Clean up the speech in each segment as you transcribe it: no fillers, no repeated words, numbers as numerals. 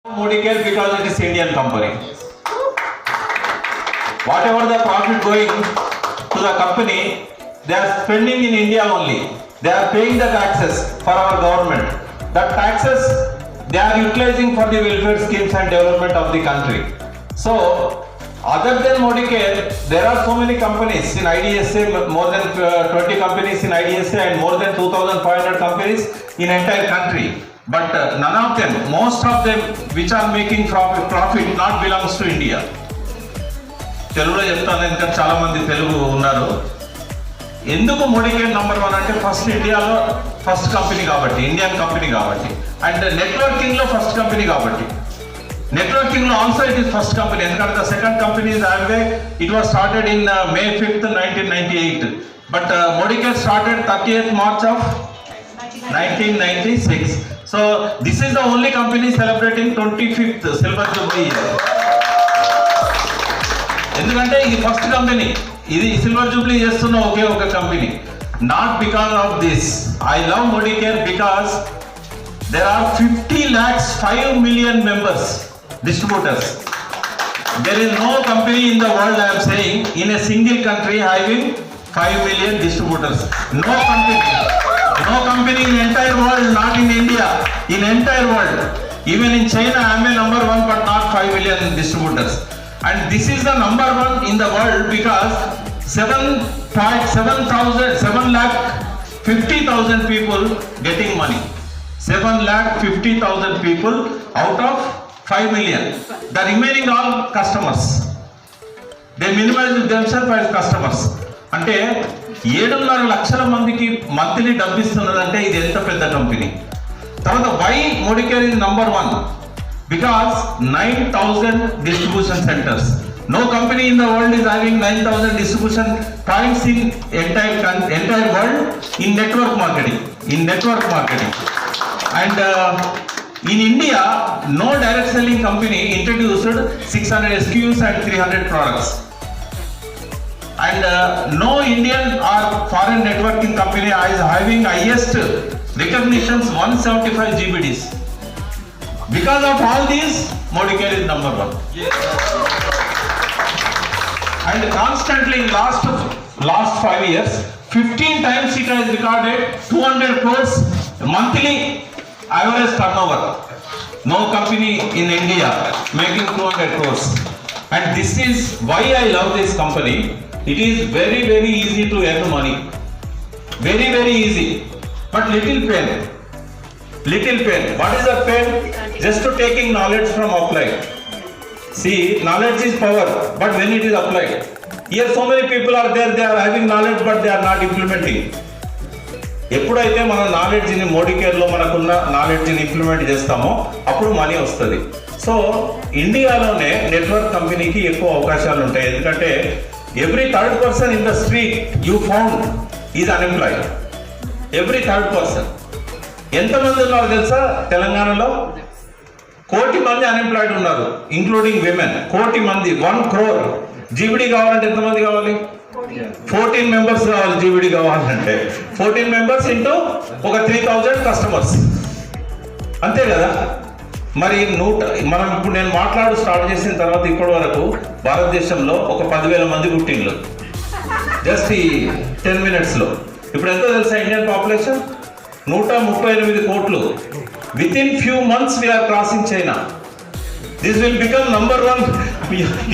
Modicare because it is Indian company. Whatever the profit going to the company, they are spending in India only. They are paying the taxes for our government. That taxes they are utilizing for the welfare schemes and development of the country. So, other than Modicare, there are so many companies in IDSA, more than 20 companies in IDSA and more than 2,500 companies in entire country. But none of them, most of them which are making profit not belongs to India. తెలుగులో చెప్తాను ఎందుకంటే చాలా మంది తెలుగు ఉన్నారు. ఎందుకు Modicare number 1 అంటే first ఇండియాలో first company కాబట్టి, ఇండియన్ కంపెనీ కాబట్టి, అండ్ నెట్వర్కింగ్ లో ఫస్ట్ కంపెనీ కాబట్టి. నెట్వర్కింగ్ లో also it is first company ఎందుకంటే the second company is Amway. It was started in May 5th, 1998. But Modicare started 30th March of 1996. So this is the only company celebrating 25th silver jubilee year. ఎందుకంటే ఇది first company, ఇది silver jubilee చేస్తున్న ఒకే ఒక కంపెనీ. Not because of this I love Modicare because there are 50 lakhs 5 million members, distributors. There is no company in the world, I am saying, in a single country having 5 million distributors. No company in entire world, not in India, in entire world. Even in China, Amway number 1 but not 5 million distributors. And this is the number 1 in the world because 7,50,000 people getting money. 7,50,000 people out of 5 million. The remaining all customers. They minimize themselves as customers. అంటే 7.5 లక్షల మందికి monthly డబ్బు ఇస్తున్నదంటే ఇది ఎంత పెద్ద company. తర్వాత why Modicare is number 1? Because 9,000 distribution centers. No company in the world is having 9,000 distribution points in entire world in network marketing. And in India, no direct selling company introduced 600 SKUs and 300 products. And no Indian or foreign networking company is having highest recognitions 175 GBDs. Because of all these, Modicare is number 1. And constantly in last 5 years, 15 times it has recorded 200 crores monthly average turnover. No company in India making 200 crores. And this is why I love this company. It is very, very easy to earn money. Very, very easy. But little pain. What is the pain? Just to taking knowledge from offline. See, knowledge is power, but when it is applied. Here so many people are there, they are having knowledge but they are not implementing. ఎప్పుడైతే మన నాలెడ్జ్ని మోడికేర్లో మనకున్న నాలెడ్జ్ని implement చేస్తామో అప్పుడు money వస్తుంది. So ఇండియాలోనే network కంపెనీకి ఎక్కువ అవకాశాలు ఉంటాయి. ఎందుకంటే every third person in the street you found is unemployed. Every third person. ఎంతమంది ఉన్నారు తెలుసా తెలంగాణలో? 1 కోటి మంది అన్ఎంప్లాయిడ్ ఉన్నారు, ఇంక్లూడింగ్ విమెన్. 1 కోటి మంది, 1 crore. జీబీడీ కావాలంటే ఎంతమంది కావాలి? 14 members కావాలి. జీబీడీ కావాలంటే 14 members ఇంటూ ఒక 3,000 కస్టమర్స్, అంతే కదా. మరి మనం ఇప్పుడు నేను స్టార్ట్ చేసిన తర్వాత ఇప్పటి వరకు భారతదేశంలో ఒక 10,000 మంది పుట్టిండ్రు జస్ట్ ఈ 10 minutesలో. ఇప్పుడు ఎంతో తెలుసా ఇండియన్ పాపులేషన్? 138 కోట్లు. Within few months we are crossing China. This will become number 1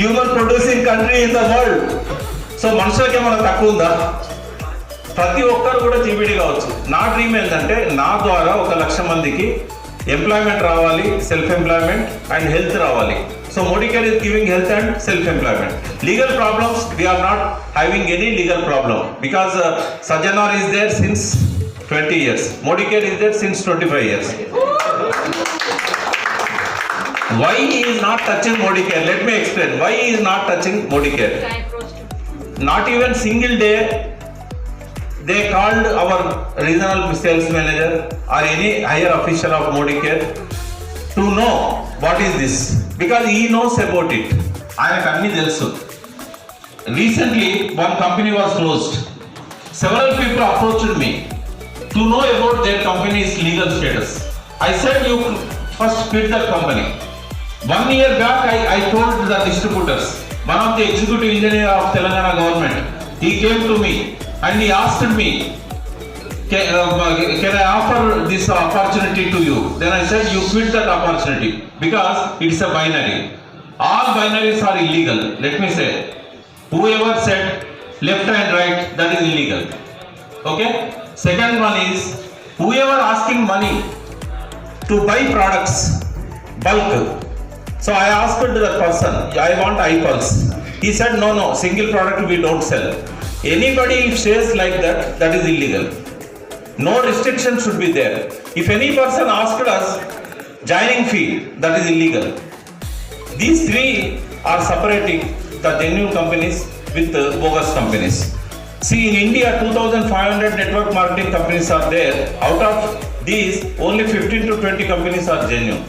human producing country in the world. So మనుషులకి ఏమైనా తక్కువ ఉందా? ప్రతి ఒక్కరు కూడా జీబీడీ కావచ్చు. నా డ్రీమ్ ఏంటంటే నా ద్వారా 1,00,000 మందికి ఎంప్లాయ్మెంట్ రావాలి, సెల్ఫ్ ఎంప్లాయ్మెంట్ అండ్ హెల్త్ రావాలి. So Modicare is giving health and self employment. Legal problems, we are not having any legal problem because Sajjanar is there since 20 years. Modicare is there since 25 years. Why he is not touching Modicare? Let me explain. Why he is not touching Modicare? Not even single day they called our regional sales manager or any higher official of Modicare to know what is this, because he knows about it. ఆయనకు అన్ని తెలుసు. Recently one company was closed. Several people approached me to know about their company's legal status. I said you first quit the company. 1 year back, I told the distributors, one of the executive engineer of Telangana government, he came to me and he asked me, can I offer this opportunity to you? Then I said, you quit that opportunity because it's a binary. All binaries are illegal. Let me say, whoever said left and right, that is illegal. Okay? Second one is, whoever asking money to buy products, bulk. So I asked to the person, I want iPulse. He said, no, single product we don't sell. Anybody if says like that, that is illegal. No restriction should be there. If any person asked us joining fee, that is illegal. These three are separating the genuine companies with the bogus companies. See, in India, 2,500 network marketing companies are there. Out of these, only 15 to 20 companies are genuine.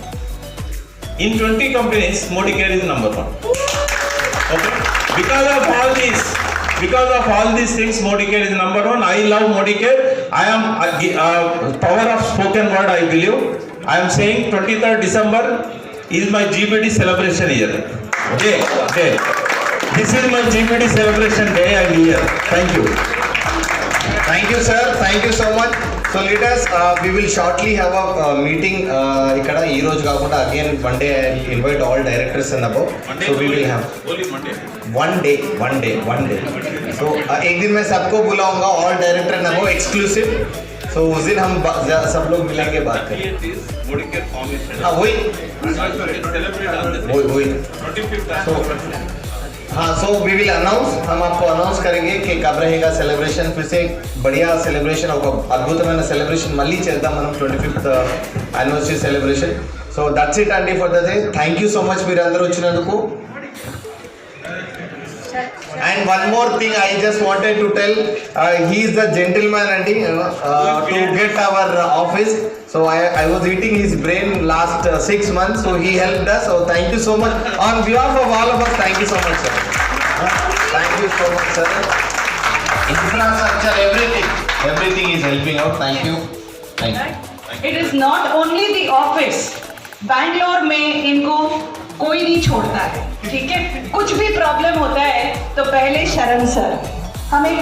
In 20 companies, Modicare is number 1. Okay? Because of all these things, Modicare is number 1. I love Modicare. I am power of spoken word, I believe. I am saying 23rd December is my GBD celebration year. Day. This is my GBD celebration day. I am here. Thank you. Thank you, sir. Thank you so much. So leaders, we will shortly have a meeting. Ikkada ee roju kaakunda again one day I invite all directors and above. So we will have Only Monday. one day. So एक दिन मैं सबको बुलाऊंगा all director and above exclusive. So उस दिन हम सब लोग मिलेंगे बात करेंगे. Modicare formation. हाँ वही. So हाँ, सो वी विल अनाउंस, हम आपको अनाउंस करेंगे कि कब रहेगा सेलिब्रेशन. फिर से बढ़िया सेलिब्रेशन ఒక అద్భుతమైన సెలబ్రేషన్ మళ్ళీ చేద్దాం మనం 25th anniversary celebration. So that's it అండి for the day. Thank you so much మీరు అందరూ వచ్చినందుకు. And one more thing I just wanted to tell, he is the gentleman and to get our office. So I was eating his brain last 6 months, so he helped us. So thank you so much. On behalf of all of us, thank you so much, sir. Thank you so much, sir. Infrastructure, everything is helping out. Thank you. It is not only the office. Bangalore में इनको कोई नहीं छोड़ता है, ठीक है. कुछ भी प्रॉब्लम होता है तो पहले शरण सर हमें